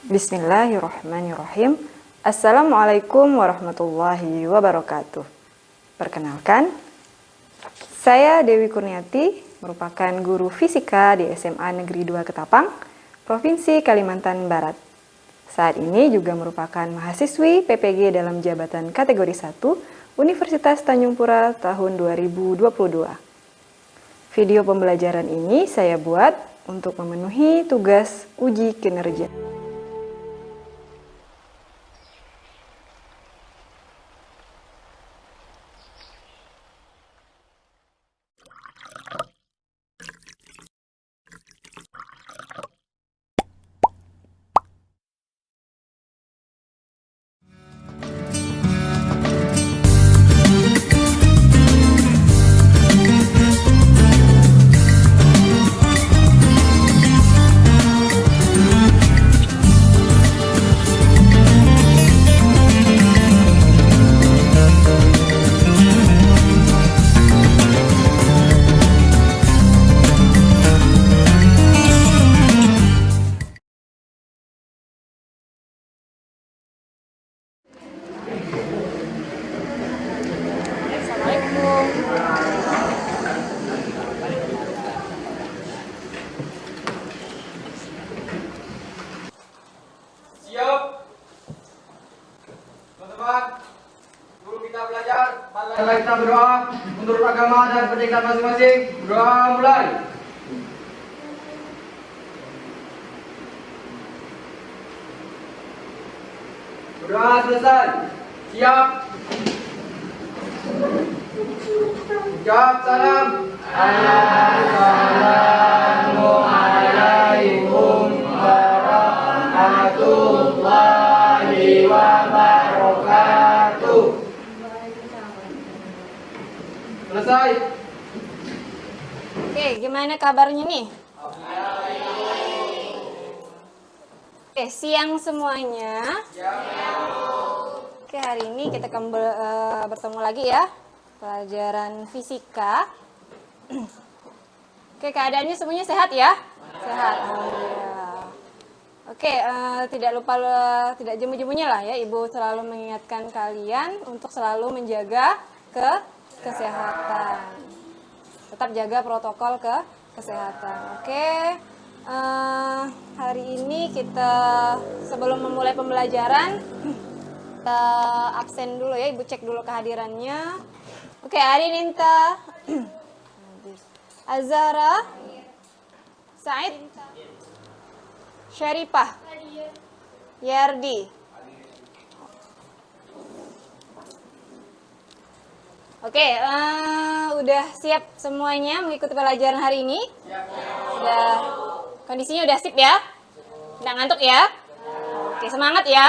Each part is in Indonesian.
Bismillahirrahmanirrahim. Assalamualaikum warahmatullahi wabarakatuh. Perkenalkan, saya Dewi Kurniati, merupakan guru fisika di SMA Negeri 2 Ketapang, Provinsi Kalimantan Barat. Saat ini juga merupakan mahasiswi PPG dalam jabatan kategori 1 Universitas Tanjung Pura tahun 2022. Video pembelajaran ini saya buat untuk memenuhi tugas uji kinerja. Siap, teman-teman. Dulu kita belajar, marilah kita berdoa menurut agama dan pendidikan masing-masing. Berdoa mulai. Berdoa selesai. Siap. Ucap salam. Assalamualaikum warahmatullahi wabarakatuh. Selesai. Oke, gimana kabarnya nih? Oke, siang semuanya. Oke, hari ini kita bertemu lagi ya, pelajaran fisika. Oke, keadaannya semuanya sehat ya? Sehat. Alhamdulillah. Oke, tidak jemu-jemunya lah ya, Ibu selalu mengingatkan kalian untuk selalu menjaga kesehatan. Tetap jaga protokol kesehatan. Oke, hari ini kita sebelum memulai pembelajaran kita absen dulu ya, Ibu cek dulu kehadirannya. Oke, Ari Ninta, Azhara, Said, Syarifah, Yardi. Oke, udah siap semuanya mengikuti pelajaran hari ini? Udah, kondisinya udah sip ya? Nggak ngantuk ya? Oke, semangat ya?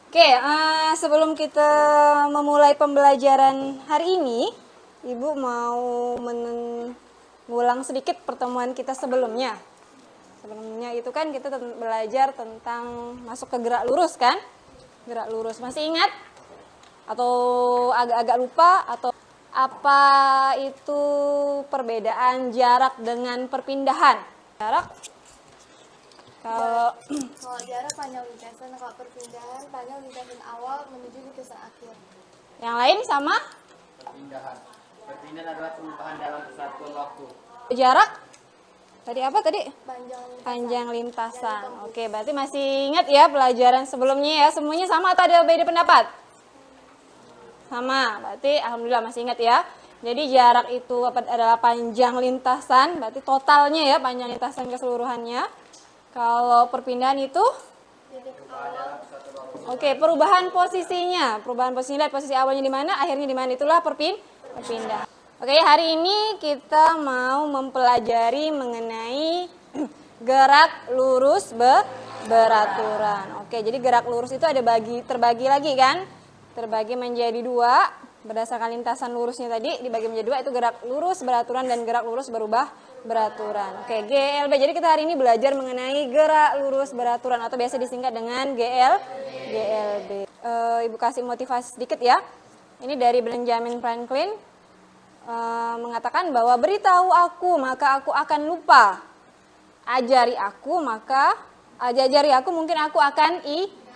Oke, sebelum kita memulai pembelajaran hari ini, Ibu mau mengulang sedikit pertemuan kita sebelumnya. Sebelumnya itu kan kita belajar tentang masuk ke gerak lurus kan? Gerak lurus, masih ingat? Atau agak-agak lupa? Atau apa itu perbedaan jarak dengan perpindahan? Jarak kalau jarak panjang lintasan, kalau perpindahan panjang lintasan awal menuju lintasan akhir. yang lain sama? Perpindahan. Perpindahan adalah perubahan dalam kesatuan waktu. Jarak? Tadi apa tadi? Panjang lintasan. Panjang lintasan. Oke, berarti masih ingat ya pelajaran sebelumnya ya? Semuanya sama atau ada beda pendapat? Sama, berarti alhamdulillah masih ingat ya. Jadi jarak itu adalah panjang lintasan, berarti totalnya ya panjang lintasan keseluruhannya. Kalau perpindahan itu? Oke, perubahan posisinya. Perubahan posisinya, lihat posisi awalnya di mana, akhirnya di mana, itulah perpindahan. Oke, hari ini kita mau mempelajari mengenai gerak lurus beraturan. Oke, jadi gerak lurus itu ada terbagi lagi kan? Terbagi menjadi dua, berdasarkan lintasan lurusnya tadi dibagi menjadi dua, itu gerak lurus beraturan dan gerak lurus beraturan. Oke, GLB. Jadi kita hari ini belajar mengenai gerak lurus beraturan atau biasa disingkat dengan GLB. Ibu kasih motivasi sedikit ya. Ini dari Benjamin Franklin. Mengatakan bahwa beritahu aku maka aku akan lupa. ajari aku mungkin aku akan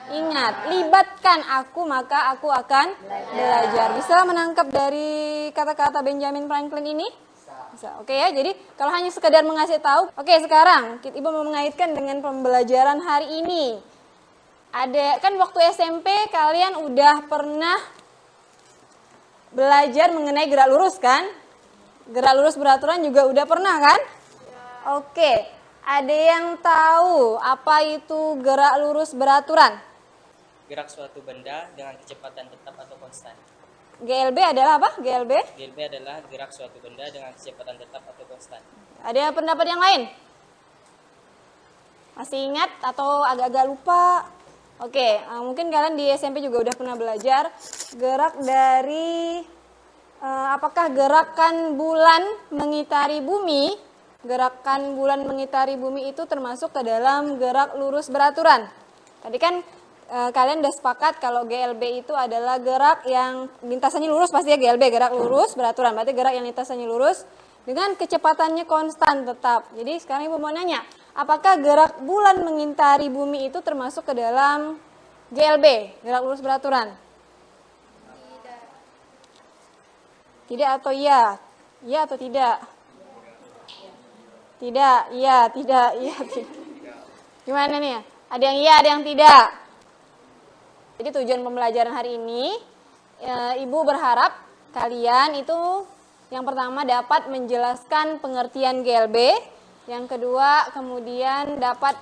ingat. Libatkan aku maka aku akan belajar. Bisa menangkap dari kata-kata Benjamin Franklin ini? Bisa. Oke ya, jadi kalau hanya sekedar mengasih tahu. Oke, sekarang Ibu mau mengaitkan dengan pembelajaran hari ini. Ada kan waktu SMP kalian udah pernah belajar mengenai gerak lurus kan? Gerak lurus beraturan juga udah pernah kan? Oke, ada yang tahu apa itu gerak lurus beraturan? Gerak suatu benda dengan kecepatan tetap atau konstan. GLB adalah apa? GLB? GLB adalah gerak suatu benda dengan kecepatan tetap atau konstan. Ada pendapat yang lain? Masih ingat atau agak-agak lupa? Oke, mungkin kalian di SMP juga udah pernah belajar gerak dari apakah gerakan bulan mengitari bumi? Gerakan bulan mengitari bumi itu termasuk ke dalam gerak lurus beraturan. Tadi kan kalian udah sepakat kalau GLB itu adalah gerak yang lintasannya lurus, pasti ya GLB, gerak lurus beraturan. Berarti gerak yang lintasannya lurus dengan kecepatannya konstan tetap. Jadi sekarang Ibu mau nanya, apakah gerak bulan mengitari bumi itu termasuk ke dalam GLB, gerak lurus beraturan? Tidak atau iya? Iya atau tidak? Tidak, iya, tidak, iya, tidak. Gimana nih? Ada yang iya, ada yang tidak. Jadi tujuan pembelajaran hari ini, Ibu berharap kalian itu yang pertama dapat menjelaskan pengertian GLB, yang kedua kemudian dapat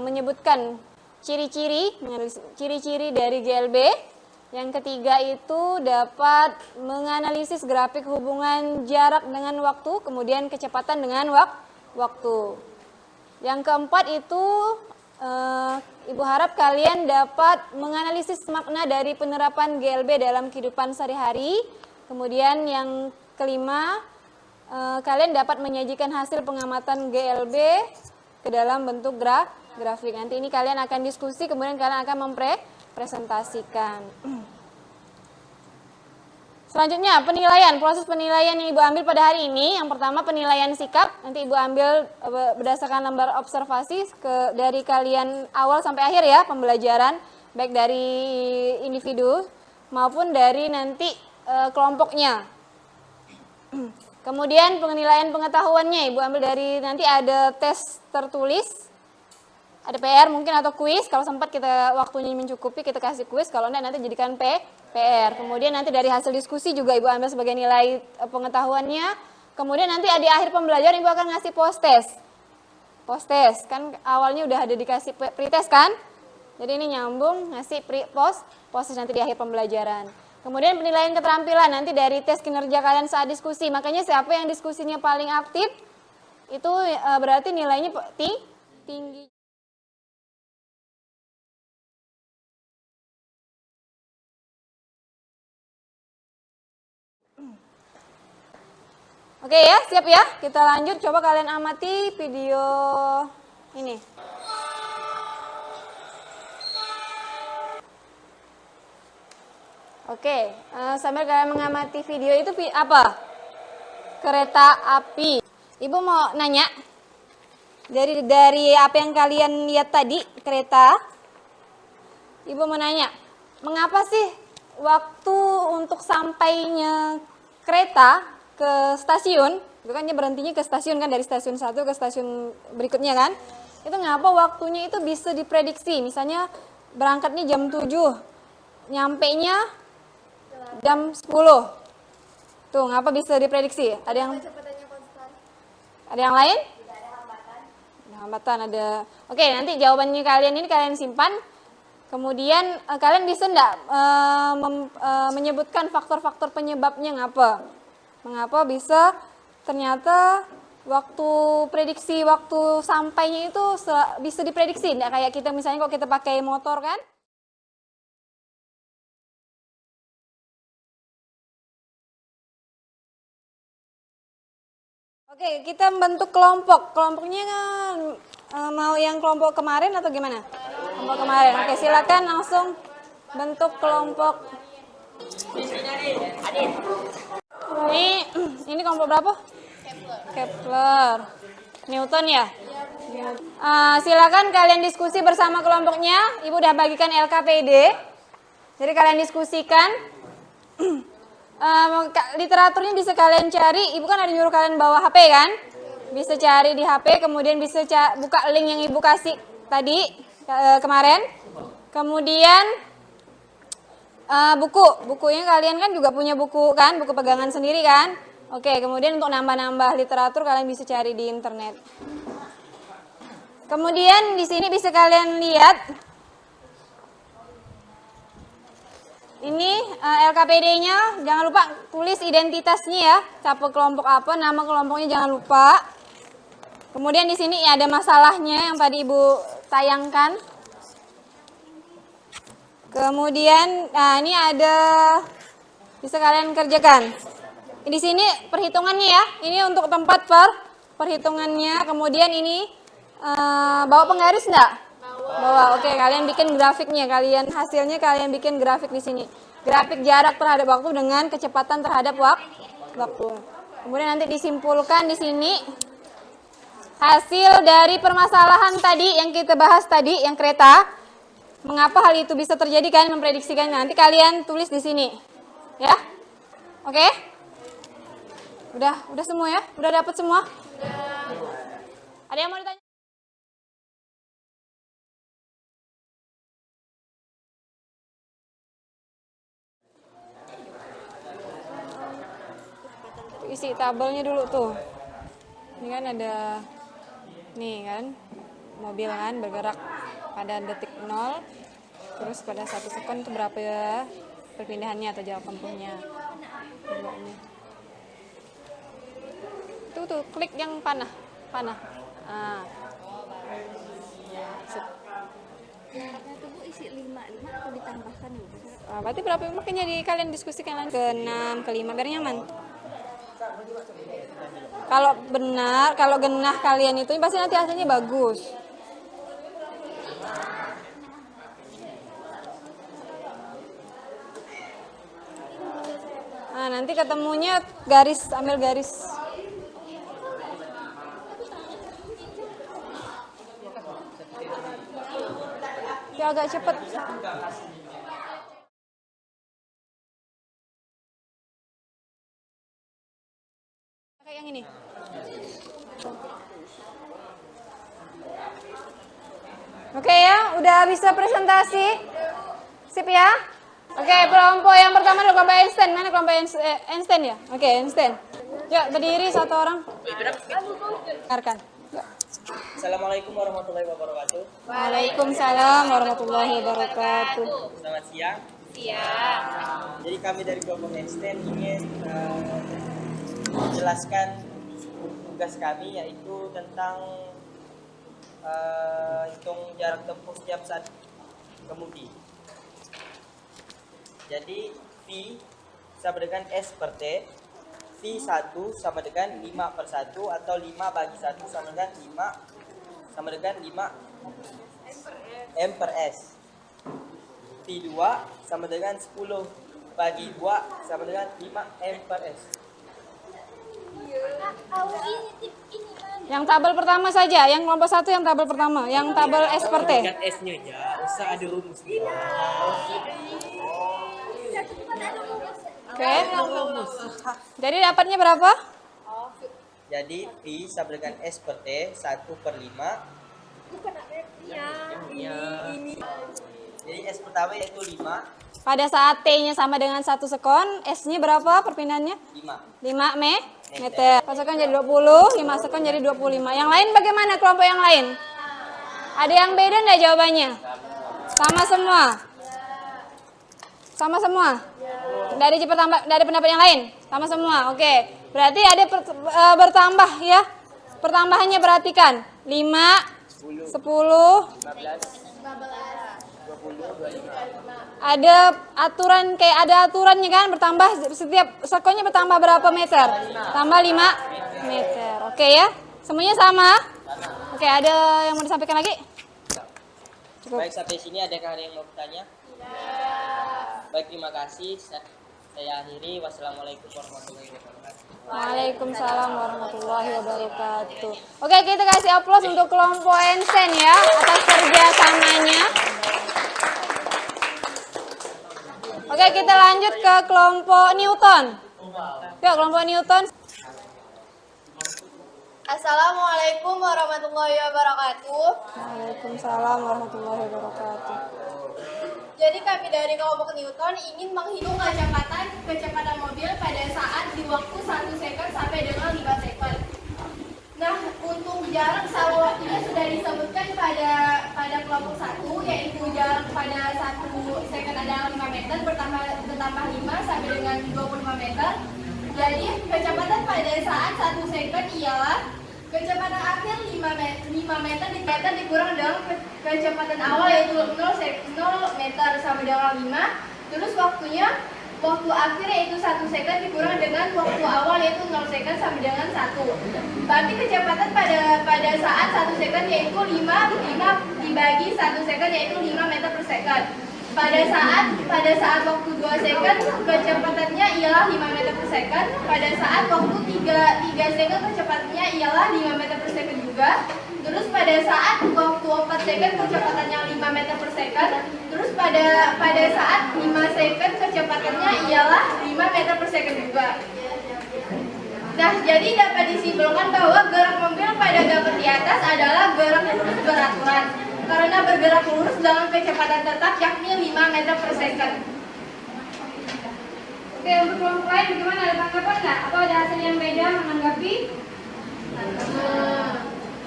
menyebutkan ciri-ciri dari GLB, yang ketiga itu dapat menganalisis grafik hubungan jarak dengan waktu, kemudian kecepatan dengan waktu. Yang keempat itu Ibu harap kalian dapat menganalisis makna dari penerapan GLB dalam kehidupan sehari-hari. Kemudian yang kelima, kalian dapat menyajikan hasil pengamatan GLB ke dalam bentuk grafik. Nanti ini kalian akan diskusi, kemudian kalian akan mempresentasikan. Selanjutnya, penilaian. Proses penilaian yang Ibu ambil pada hari ini, yang pertama penilaian sikap. Nanti Ibu ambil berdasarkan lembar observasi dari kalian awal sampai akhir ya pembelajaran, baik dari individu maupun dari nanti kelompoknya. Kemudian penilaian pengetahuannya Ibu ambil dari nanti ada tes tertulis, ada PR mungkin atau kuis. Kalau sempat kita waktunya mencukupi kita kasih kuis, kalau enggak nanti jadikan PR. Kemudian nanti dari hasil diskusi juga Ibu ambil sebagai nilai pengetahuannya. Kemudian nanti di akhir pembelajaran Ibu akan ngasih post test. Post test kan awalnya udah ada dikasih pretest kan? Jadi ini nyambung ngasih post test nanti di akhir pembelajaran. Kemudian penilaian keterampilan nanti dari tes kinerja kalian saat diskusi. Makanya siapa yang diskusinya paling aktif itu berarti nilainya tinggi. Oke ya, siap ya? Kita lanjut, coba kalian amati video ini. Oke, sambil kalian mengamati video itu apa? Kereta api. Ibu mau nanya, dari apa yang kalian lihat tadi, kereta, Ibu mau nanya, mengapa sih waktu untuk sampainya kereta ke stasiun, itu kan dia berhentinya ke stasiun kan, dari stasiun satu ke stasiun berikutnya kan, itu ngapa waktunya itu bisa diprediksi, misalnya berangkat nih jam 7, nyampe nya jam 10, tuh ngapa bisa diprediksi? Ada yang lain? Tidak ada hambatan. Ada hambatan, ada. Oke, nanti jawabannya kalian ini kalian simpan. Kemudian kalian bisa enggak menyebutkan faktor-faktor penyebabnya ngapa? Mengapa bisa ternyata waktu prediksi, waktu sampainya itu bisa diprediksi, enggak kayak kita misalnya kalau kita pakai motor kan? Oke, kita bentuk kelompok. Kelompoknya mau yang kelompok kemarin atau gimana? Kelompok kemarin. Oke, silakan langsung bentuk kelompok. Ini kelompok berapa? Kepler. Newton ya? Silakan kalian diskusi bersama kelompoknya. Ibu udah bagikan LKPD. Jadi kalian diskusikan. Literaturnya bisa kalian cari. Ibu kan ada nyuruh kalian bawa HP kan? Bisa cari di HP, kemudian bisa buka link yang ibu kasih tadi kemarin. Kemudian bukunya kalian kan juga punya buku kan, buku pegangan sendiri kan? Oke, kemudian untuk nambah-nambah literatur kalian bisa cari di internet. Kemudian di sini bisa kalian lihat ini LKPD-nya, jangan lupa tulis identitasnya ya, capai kelompok apa, nama kelompoknya jangan lupa. Kemudian di sini ada masalahnya yang tadi Ibu tayangkan. Kemudian, ini ada bisa kalian kerjakan. Di sini perhitungannya ya, ini untuk tempat perhitungannya. Kemudian ini bawa penggaris enggak? Bawa. Oke, kalian bikin grafiknya, hasilnya kalian bikin grafik di sini. Grafik jarak terhadap waktu dengan kecepatan terhadap waktu. Kemudian nanti disimpulkan di sini hasil dari permasalahan tadi yang kita bahas tadi, yang kereta. Mengapa hal itu bisa terjadi, kalian memprediksikan. Nanti kalian tulis di sini. Ya? Oke? Udah semua ya? Udah dapat semua? Ada yang mau ditanya? Isi tabelnya dulu tuh. Ini kan ada nih kan mobil kan bergerak pada detik 0, terus pada 1 sekon itu berapa ya perpindahannya atau jarak tempuhnya. Tuh klik yang panah. Tubuh isi 5 atau ditambahkan ya? Berarti berapa, makanya kalian diskusikan ke-6, ke-5 biar nyaman. Kalau genah kalian itu pasti nanti hasilnya bagus. Nah, nanti ketemunya ambil garis. Ya agak cepet. Kayak yang ini. Oke ya, udah bisa presentasi. Sip ya. Oke, kelompok yang pertama adalah kelompok Einstein. Mana kelompok Einstein ya? Oke, Einstein. Yuk, berdiri satu orang. Dengarkan. Assalamualaikum warahmatullahi wabarakatuh. Waalaikumsalam warahmatullahi wabarakatuh. Selamat siang. Jadi kami dari kelompok Einstein ingin menjelaskan tugas kami, yaitu tentang hitung jarak tempuh setiap saat kemudi. Jadi V sama dengan S per T. V1 sama dengan 5/1 atau 5 bagi 1 sama dengan 5 M per S. V2 sama dengan 10 bagi 2 sama dengan 5 M per S. Yang tabel pertama saja, yang kelompok 1 yang tabel pertama, yang tabel S per T. S-nya ya, usah ada rumusnya. Oke. Jadi dapatnya berapa? Jadi V sama dengan S per T 1/5. Jadi S pertama yaitu 5. Pada saat T-nya sama dengan 1 sekon, S-nya berapa perpindahannya? 5 meter. 1 sekon jadi 20, 5 sekon jadi 25. Yang lain bagaimana kelompok yang lain? Ada yang beda nggak jawabannya? Sama semua? Sama semua? Dari pendapat yang lain? Sama semua, oke. Berarti ada bertambah ya. Pertambahannya perhatikan. 5, 10, 20, ada aturan, kayak ada aturannya kan, bertambah setiap sekonnya bertambah berapa meter? Tambah 5 meter. Oke ya. Semuanya sama? Oke, ada yang mau disampaikan lagi? Cukup. Baik, sampai sini adakah ada yang mau bertanya? Baik, terima kasih. Saya akhiri. Wassalamualaikum warahmatullahi wabarakatuh. Waalaikumsalam warahmatullahi wabarakatuh. Oke, kita kasih aplaus untuk kelompok Einstein ya atas kerjasamanya. Oke, kita lanjut ke kelompok Newton. Yuk, kelompok Newton. Assalamualaikum warahmatullahi wabarakatuh. Waalaikumsalam warahmatullahi wabarakatuh. Jadi kami dari kelompok Newton ingin menghitung kecepatan mobil pada saat di waktu 1 second sampai dengan 5 second. Nah, untuk jarak sama waktunya sudah disebutkan pada kelompok 1, yaitu jarak pada 1 second adalah 5 meter bertambah 5 sampai dengan 25 meter. Jadi kecepatan pada saat 1 second ialah kecepatan akhir 5 meter dikurang dengan kecepatan awal yaitu 0 meter sama dengan 5. Terus waktu akhir yaitu 1 second dikurang dengan waktu awal yaitu 0 second sama dengan 1. Berarti kecepatan pada saat 1 second yaitu 5 dibagi 1 second yaitu 5 meter per second. Pada saat waktu 2 second kecepatannya ialah 5 meter per second. Pada saat waktu 3 second kecepatannya ialah 5 meter per second juga. Terus pada saat waktu 4 second kecepatannya 5 meter per second. Terus pada saat 5 second kecepatannya ialah 5 meter per second juga. Nah, jadi dapat disimpulkan bahwa gerak mobil pada gambar di atas adalah gerak lurus beraturan. Karena bergerak lurus dengan kecepatan tetap yakni 5 meter per second. Oke, untuk kelompok lain bagaimana? Ada tanggapan nggak? Atau ada hasil yang beda menanggapi?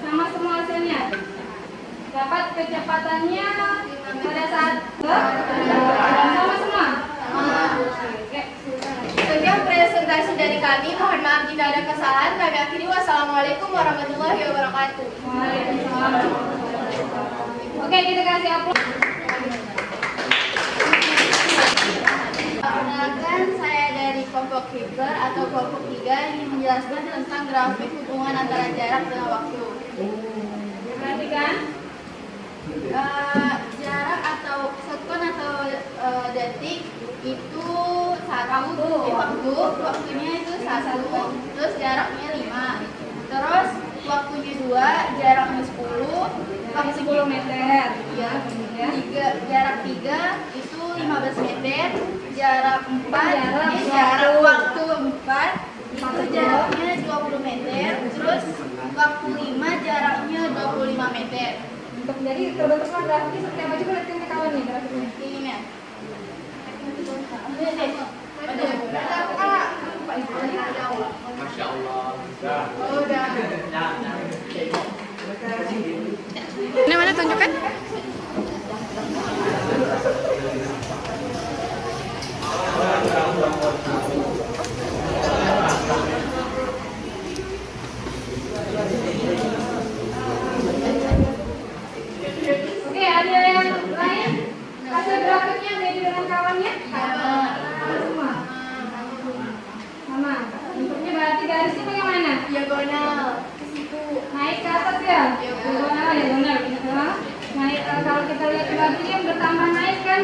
Sama semua hasilnya. Dapat kecepatannya pada saat sama semua. Oke. Sekian presentasi dari kami. Mohon maaf jika ada kesalahan. Kami akhiri. Wassalamualaikum warahmatullahi wabarakatuh. Waalaikumsalam. Oke, kita kasih aplaus. Perkenalkan, saya dari kelompok Kepler atau kelompok 3 ingin menjelaskan tentang grafik hubungan antara jarak dengan waktu. Perhatikan. Jarak atau sekon atau detik itu waktunya itu 1, terus jaraknya 5, terus waktunya 2, jaraknya 10, 10 meter. ya, jarak 3 itu 15 meter, jarak 4 jarak waktu 4 itu jaraknya 20 meter, terus waktu 5 jaraknya 25 meter. Jadi terbentuklah grafiknya seperti apa? Coba lihat ke kawan nih grafiknya. Ini ya. Masya Allah. Ini mana tunjukkan? Oke, ada yang lain? Hasil grafiknya beda dengan kawannya? Semua. Sama. Bentuknya berarti garisnya bagaimana? Diagonal ke situ. Naik ke atas ya? Diagonal. Naik, kalau kita lihat grafiknya bertambah naik kan?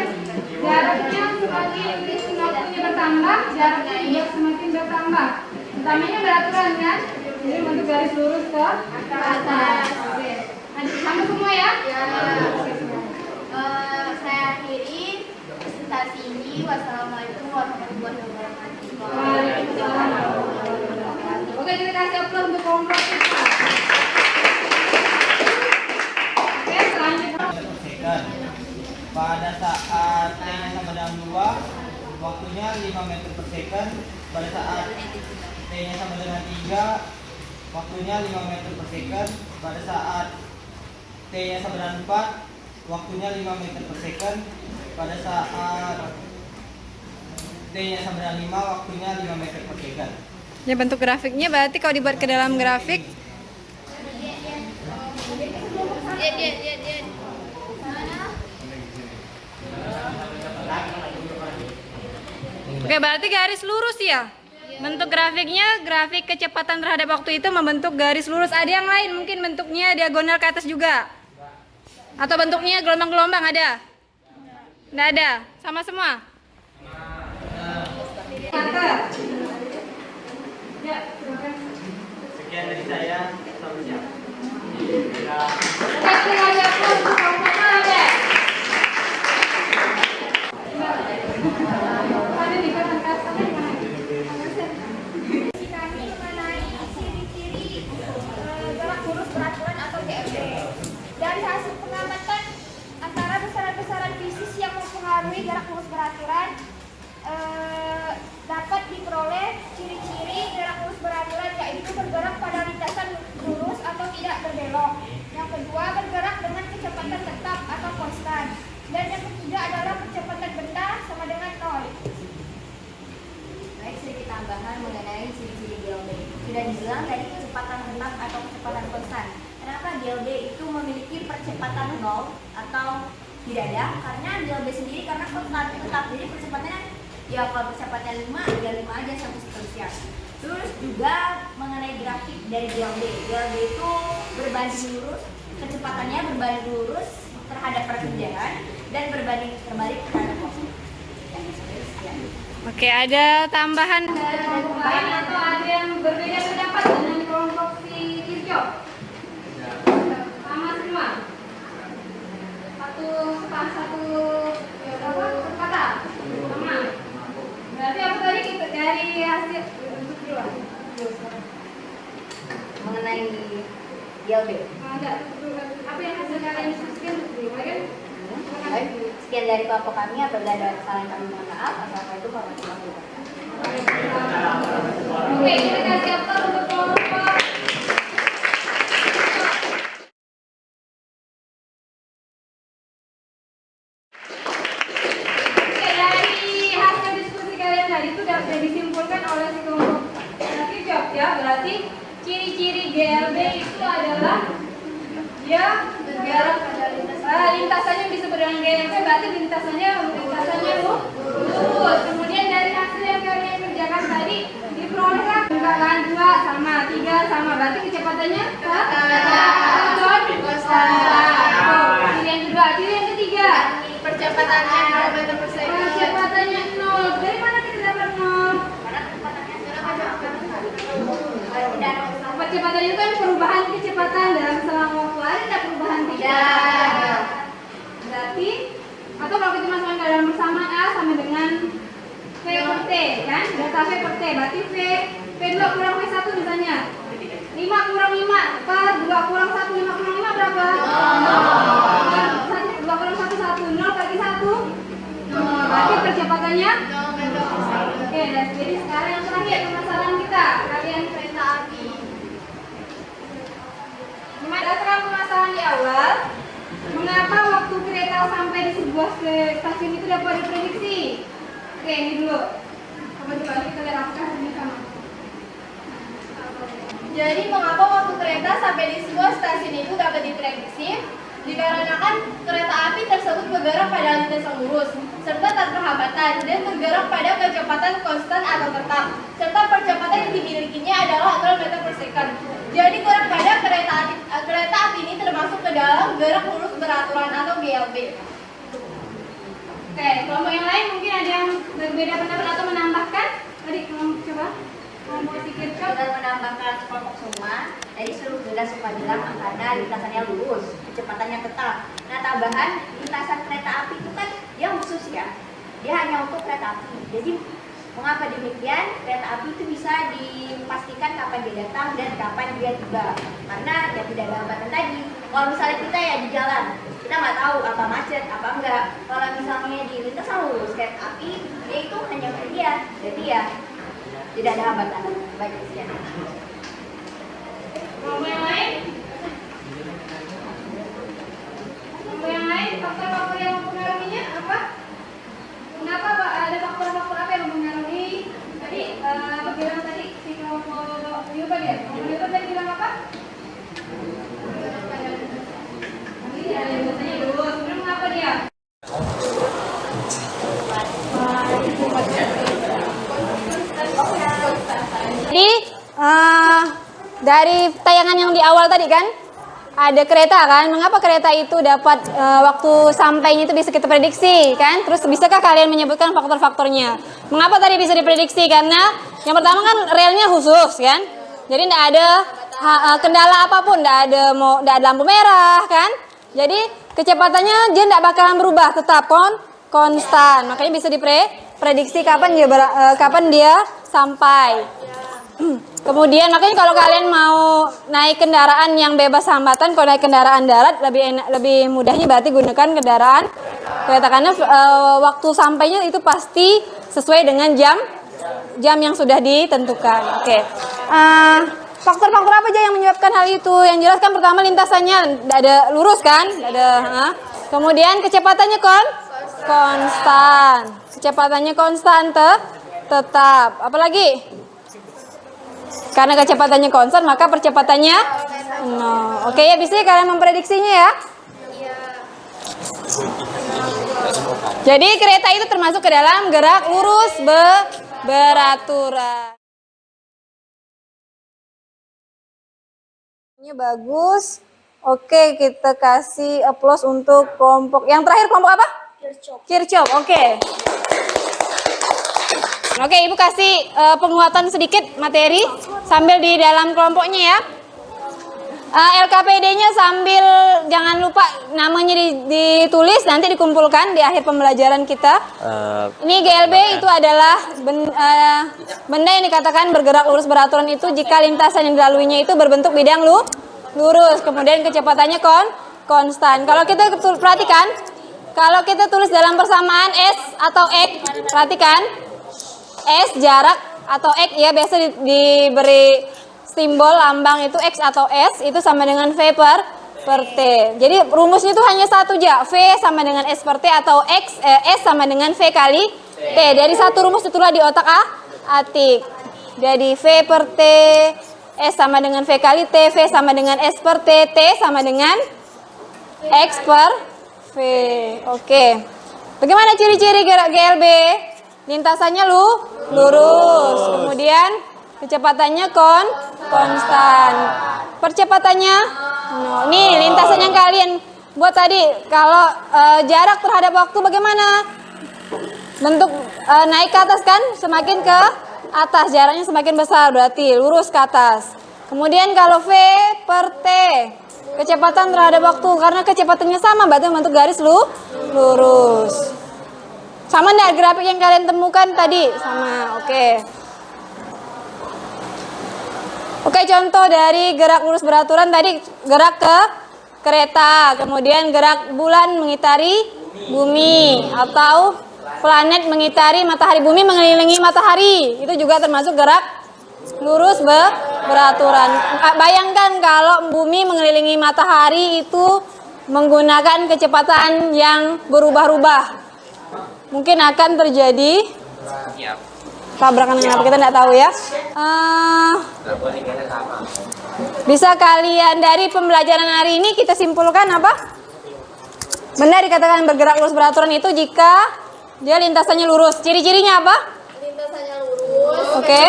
Jaraknya semakin waktunya bertambah, jaraknya juga semakin bertambah. Utamanya beraturan kan? Jadi bentuk garis lurus ke atas. Oke. Sama semua ya? Ya. Saya akhiri presentasi ini. Wassalamualaikum warahmatullahi wabarakatuh. Waalaikumsalam warahmatullahi wabarakatuh. Oke, kita kasih aplaus untuk kelompok kita. Oke, selanjutnya. Second. Pada saat T-nya sama dengan 2, waktunya 5 meter per second. Pada saat T-nya sama dengan 3, waktunya 5 meter per second. Pada saat T-nya sama dengan 4, waktunya 5 meter per second. Pada saat T-nya sama dengan 5, waktunya 5 meter per second. Ya, bentuk grafiknya berarti kalau dibuat ke dalam grafik Oke, berarti garis lurus ya? Bentuk grafiknya, grafik kecepatan terhadap waktu itu membentuk garis lurus. Ada yang lain mungkin bentuknya diagonal ke atas juga? Atau bentuknya gelombang-gelombang ada? Nggak ada? Sama semua? Sekian dari saya. Selamat siang. Kami mengenai ciri-ciri gerak lurus beraturan atau GLB. Dari hasil pengamatan antara besaran-besaran fisis yang mempengaruhi gerak lurus beraturan dapat diperoleh ciri-ciri gerak lurus beraturan, yaitu bergerak pada lintasan lurus atau tidak berbelok. Yang kedua, bergerak dengan kecepatan tetap atau konstan. Dan yang ketiga adalah kecepatan benda sama dengan 0. Baik, sedikit tambahan mengenai ciri-ciri GLB. Sudah dibilang tadi kecepatan tetap atau kecepatan konstan. Kenapa GLB itu memiliki percepatan 0 atau tidak ada? Karena GLB sendiri karena konstan tetap, jadi percepatannya ya kalau percepatan 5 ya 5 aja sampai seterusnya. Terus juga mengenai grafik dari GLB. GLB itu berbanding lurus, kecepatannya berbanding lurus terhadap perpindahan dan berbanding terbalik terhadap waktu. Oke, ada tambahan atau ada yang berbeda pendapat dengan kelompok si Kirjo? Sama semua. Satu kata. Sama. Berarti apa tadi kita dari hasil Mengenai GLB. apa yang hasil kalian diskusikan dulu, kan? Baik, sekian dari kelompok kami. Apabila ada kesalahan kami mohon maaf. Assalamualaikum warahmatullahi wabarakatuh. Oke, kita kasih aplaus untuk kelompok. Oke, dari hasil diskusi kalian tadi itu sudah disimpulkan oleh si kelompok Kirjo ya. Berarti ciri-ciri GLB itu adalah dia bergerak lintasannya disebut dengan GLB, berarti lintasannya lurus. Kemudian dari hasil yang kalian kerjakan tadi diperolehkan kan 2 sama 3 sama, berarti kecepatannya ciri yang ketiga Percepatannya 0 meter per second. kecepatannya 0. Dari mana kita dapat 0? Kecepatan itu kan perubahan kecepatan dalam selang waktu. Ada tidak perubahan tidak? Berarti atau kalau kita masukkan ke dalam persamaan A sama dengan V per T kan? Data V per T. Berarti V2 kurang V1 misalnya 5 kurang 5 per 2 kurang 1, 5 kurang 5 berapa? 2 kurang 1, 1, 0 bagi 1 berarti percepatannya? Oke, dan jadi sekarang yang terakhir permasalahan kita. Kalian kereta api. Berdasarkan permasalahan di awal, mengapa waktu kereta sampai di sebuah stasiun itu dapat diprediksi? Oke, ini dulu. Coba kita lihat apakah ini sama. Jadi mengapa waktu kereta sampai di sebuah stasiun itu dapat diprediksi? Dikarenakan kereta api tersebut bergerak pada lintasan lurus serta tanpa hambatan dan bergerak pada kecepatan konstan atau tetap, serta percepatan yang dimilikinya adalah 0 meter per second. Jadi gerak pada kereta api ini termasuk ke dalam gerak lurus beraturan atau GLB. Oke, kelompok yang lain mungkin ada yang berbeda pendapat atau menambahkan? Tadi coba kelompok pikir Dengan menambahkan kelompok semua, tadi seluruh jelas bilang karena lintasannya lurus, kecepatannya tetap. Nah, tambahan lintasan kereta api itu kan dia khusus ya, dia hanya untuk kereta api. Jadi mengapa demikian? Kereta api itu bisa dipastikan kapan dia datang dan kapan dia tiba, karena ya tidak ada hambatan tadi. Kalau misalnya kita ya di jalan, kita nggak tahu apa macet apa enggak. Kalau misalnya di lintasan lurus kereta api, dia itu hanya dia, jadi ya tidak ada hambatan. Baik, sekian. kelompok yang lain? Kelompok yang lain, faktor-faktor yang mempengaruhinya apa? Kenapa Pak? Ada faktor-faktor apa yang mempengaruhi? Tadi apa bilang tadi si kelompok Newton ya? Kelompok Newton tadi bilang apa? Iya, lintasannya lurus. Kemudian mengapa dia? Jadi dari tayangan yang di awal tadi kan ada kereta kan, mengapa kereta itu dapat waktu sampainya itu bisa kita prediksi kan? Terus bisakah kalian menyebutkan faktor-faktornya? Mengapa tadi bisa diprediksi? Karena Yang pertama kan relnya khusus kan. Jadi tidak ada kendala apapun, tidak ada lampu merah kan. Jadi kecepatannya dia tidak bakalan berubah, tetap konstan. Makanya bisa diprediksi kapan dia sampai. Kemudian makanya kalau kalian mau naik kendaraan yang bebas hambatan, kalau naik kendaraan darat lebih mudahnya berarti gunakan kendaraan kereta, karena waktu sampainya itu pasti sesuai dengan jam yang sudah ditentukan. Oke. Faktor-faktor apa aja yang menyebabkan hal itu? Yang jelas kan pertama lintasannya tidak ada lurus kan? Kemudian kecepatannya konstan. Kecepatannya konstan tetap. Apalagi? Karena kecepatannya konstan maka percepatannya nol. Oke ya, bisa ya kalian memprediksinya ya? Jadi kereta itu termasuk ke dalam gerak lurus beraturan. Ini bagus. Oke, kita kasih applause untuk kelompok. Yang terakhir kelompok apa? Kirchhoff. Oke. Oke, Ibu kasih penguatan sedikit materi sambil di dalam kelompoknya ya. LKPD-nya sambil jangan lupa namanya ditulis, nanti dikumpulkan di akhir pembelajaran kita. Ini GLB itu adalah benda yang dikatakan bergerak lurus beraturan itu jika lintasan yang dilaluinya itu berbentuk bidang lurus, kemudian kecepatannya konstan. Kalau kita perhatikan, kalau kita tulis dalam persamaan S atau X, perhatikan S jarak atau X ya, biasa diberi simbol lambang itu X atau S, itu sama dengan V per T. Jadi rumusnya itu hanya satu aja, V sama dengan S per T atau S sama dengan V kali T. Dari satu rumus itulah di otak atik. Jadi V per T, S sama dengan V kali T, V sama dengan S per T, T sama dengan X per V. Oke. Bagaimana ciri-ciri gerak GLB? Lintasannya lurus, kemudian kecepatannya konstan, percepatannya no. Nih lintasan yang kalian buat tadi. Kalau jarak terhadap waktu bagaimana? Bentuk naik ke atas kan, semakin ke atas jaraknya semakin besar, berarti lurus ke atas. Kemudian kalau V per T, kecepatan terhadap waktu, karena kecepatannya sama berarti bentuk garis lurus. Sama enggak grafik yang kalian temukan tadi? Sama, oke. Oke, contoh dari gerak lurus beraturan tadi gerak ke kereta, kemudian gerak bulan mengitari bumi, atau planet mengitari matahari, bumi mengelilingi matahari. Itu juga termasuk gerak lurus beraturan. Bayangkan kalau bumi mengelilingi matahari itu menggunakan kecepatan yang berubah-ubah. Mungkin akan terjadi tabrakan dengan apa kita tidak tahu ya. Bisa kalian dari pembelajaran hari ini kita simpulkan apa? Benar dikatakan bergerak lurus beraturan itu jika dia lintasannya lurus. Ciri-cirinya apa? Lintasannya lurus. Oke.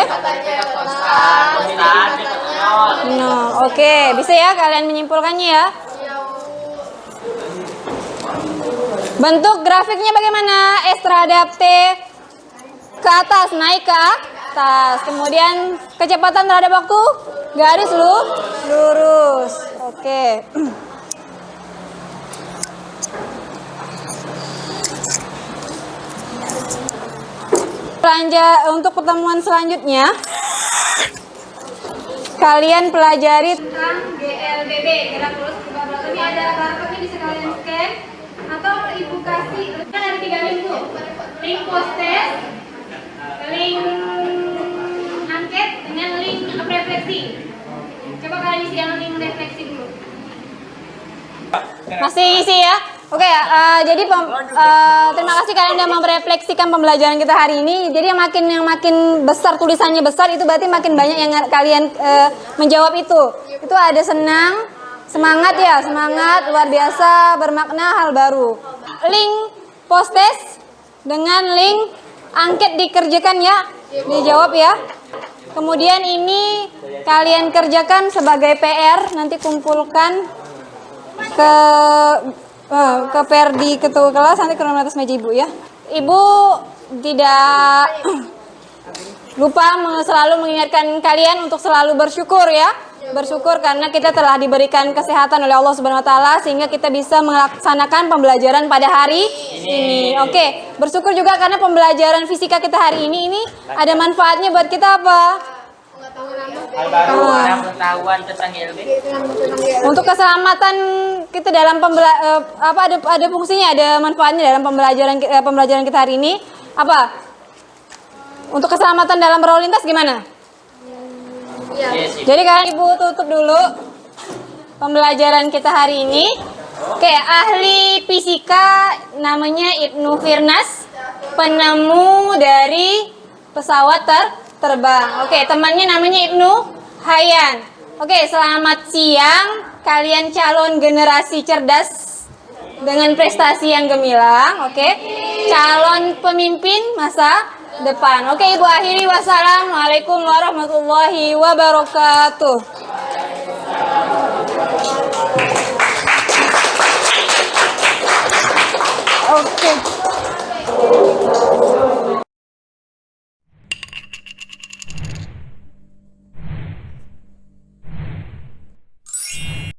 Oke, bisa ya kalian menyimpulkannya ya. Bentuk grafiknya bagaimana? S terhadap T ke atas, naik ke atas. Kemudian kecepatan terhadap waktu, garis lurus. Oke. Untuk pertemuan selanjutnya, kalian pelajari tentang GLBB, gerak lurus beraturan. Ini ada barcode-nya, bisa kalian scan. Atau Ibu kasih, kan ada 3 link tuh. Link postes, link angket, dengan link refleksi. Coba kalian isi yang link refleksi dulu. Masih isi ya? Oke, jadi terima kasih kalian sudah merefleksikan pembelajaran kita hari ini. Jadi yang makin besar tulisannya besar itu berarti makin banyak yang kalian menjawab itu. Itu ada senang, semangat ya, semangat, luar biasa, bermakna, hal baru. Link postes dengan link angket dikerjakan ya, dijawab ya. Kemudian ini kalian kerjakan sebagai PR, nanti kumpulkan ke Perdi ketua kelas, nanti ke atas meja Ibu ya. Ibu tidak selalu mengingatkan kalian untuk selalu bersyukur ya. Bersyukur karena kita telah diberikan kesehatan oleh Allah Subhanahu wa taala sehingga kita bisa melaksanakan pembelajaran pada hari ini. Oke, bersyukur juga karena pembelajaran fisika kita hari ini ada manfaatnya buat kita apa? Hal baru, pengetahuan tentang ilmu. Untuk keselamatan kita dalam ada fungsinya, ada manfaatnya dalam pembelajaran kita hari ini. Apa? Untuk keselamatan dalam berlalu lintas gimana? Jadi kalian ibu tutup dulu pembelajaran kita hari ini. Oke, ahli fisika namanya Ibnu Firnas, penemu dari pesawat terbang. Oke, temannya namanya Ibnu Hayyan. Oke, selamat siang kalian calon generasi cerdas dengan prestasi yang gemilang. Oke, calon pemimpin masa depan. Oke, Ibu akhiri. Wassalamualaikum warahmatullahi wabarakatuh. Oke.